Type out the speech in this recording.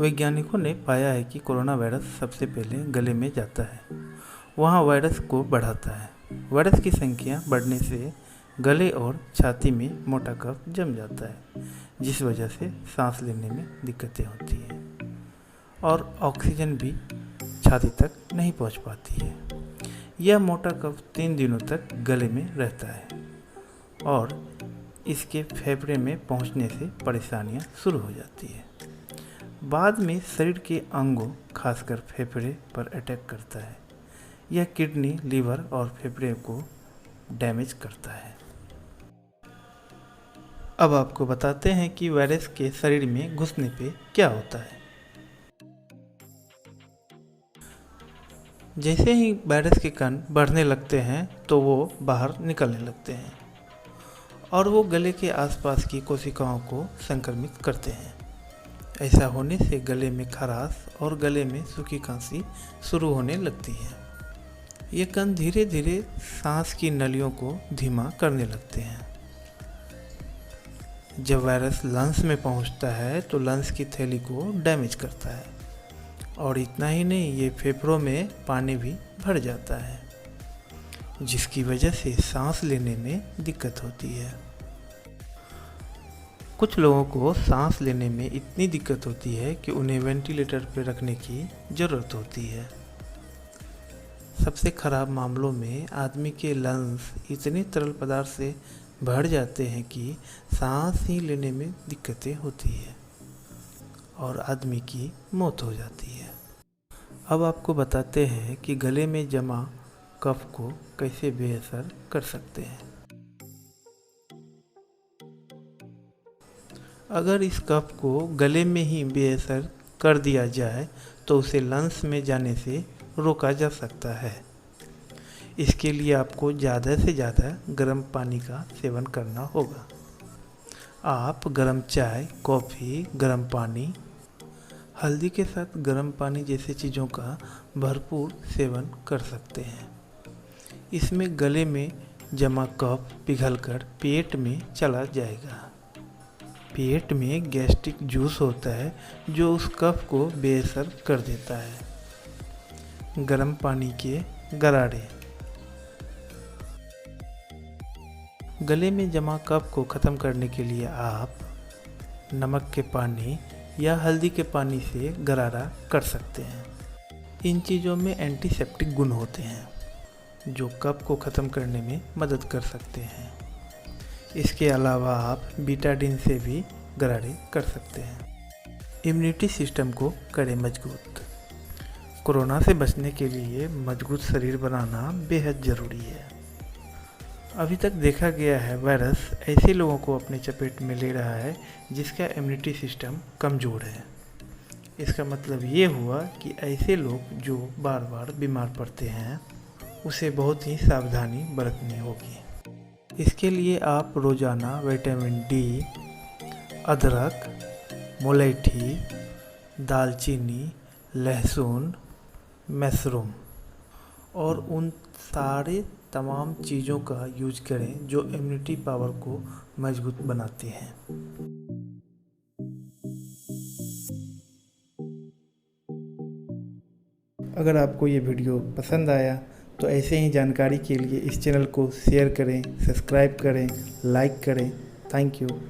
वैज्ञानिकों ने पाया है कि कोरोना वायरस सबसे पहले गले में जाता है, वहाँ वायरस को बढ़ाता है। वायरस की संख्या बढ़ने से गले और छाती में मोटा कफ जम जाता है, जिस वजह से सांस लेने में दिक्कतें होती हैं और ऑक्सीजन भी छाती तक नहीं पहुंच पाती है। यह मोटा कफ 3 दिनों तक गले में रहता है और इसके फेफड़े में पहुंचने से परेशानियां शुरू हो जाती है। बाद में शरीर के अंगों खासकर फेफड़े पर अटैक करता है। यह किडनी, लीवर और फेफड़े को डैमेज करता है। अब आपको बताते हैं कि वायरस के शरीर में घुसने पे क्या होता है। जैसे ही वायरस के कण बढ़ने लगते हैं तो वो बाहर निकलने लगते हैं और वो गले के आसपास की कोशिकाओं को संक्रमित करते हैं। ऐसा होने से गले में खराश और गले में सूखी खांसी शुरू होने लगती है। ये कण धीरे धीरे सांस की नलियों को धीमा करने लगते हैं। जब वायरस लंग्स में पहुंचता है तो लंग्स की थैली को डैमेज करता है और इतना ही नहीं, ये फेफड़ों में पानी भी भर जाता है, जिसकी वजह से सांस लेने में दिक्कत होती है। कुछ लोगों को सांस लेने में इतनी दिक्कत होती है कि उन्हें वेंटिलेटर पर रखने की ज़रूरत होती है। सबसे ख़राब मामलों में आदमी के लंग्स इतने तरल पदार्थ से भर जाते हैं कि सांस ही लेने में दिक्कतें होती है और आदमी की मौत हो जाती है। अब आपको बताते हैं कि गले में जमा कफ को कैसे बेअसर कर सकते हैं। अगर इस कफ को गले में ही बेअसर कर दिया जाए तो उसे लंग्स में जाने से रोका जा सकता है। इसके लिए आपको ज़्यादा से ज़्यादा गर्म पानी का सेवन करना होगा। आप गर्म चाय, कॉफ़ी, गर्म पानी, हल्दी के साथ गर्म पानी जैसे चीज़ों का भरपूर सेवन कर सकते हैं। इसमें गले में जमा कफ पिघलकर पेट में चला जाएगा। पेट में गैस्ट्रिक जूस होता है जो उस कफ को बेअसर कर देता है। गर्म पानी के गरारे। गले में जमा कफ को ख़त्म करने के लिए आप नमक के पानी या हल्दी के पानी से गरारा कर सकते हैं। इन चीज़ों में एंटीसेप्टिक गुण होते हैं जो कफ को ख़त्म करने में मदद कर सकते हैं। इसके अलावा आप बीटाडीन से भी गरारे कर सकते हैं। इम्यूनिटी सिस्टम को करें मजबूत। कोरोना से बचने के लिए मजबूत शरीर बनाना बेहद ज़रूरी है। अभी तक देखा गया है वायरस ऐसे लोगों को अपने चपेट में ले रहा है जिसका इम्यूनिटी सिस्टम कमज़ोर है। इसका मतलब ये हुआ कि ऐसे लोग जो बार बार बीमार पड़ते हैं उसे बहुत ही सावधानी बरतनी होगी। इसके लिए आप रोज़ाना विटामिन डी, अदरक, मुलैठी, दालचीनी, लहसुन, मशरूम और उन सारे तमाम चीज़ों का यूज करें जो इम्यूनिटी पावर को मजबूत बनाते हैं। अगर आपको ये वीडियो पसंद आया तो ऐसे ही जानकारी के लिए इस चैनल को शेयर करें, सब्सक्राइब करें, लाइक करें। Thank you.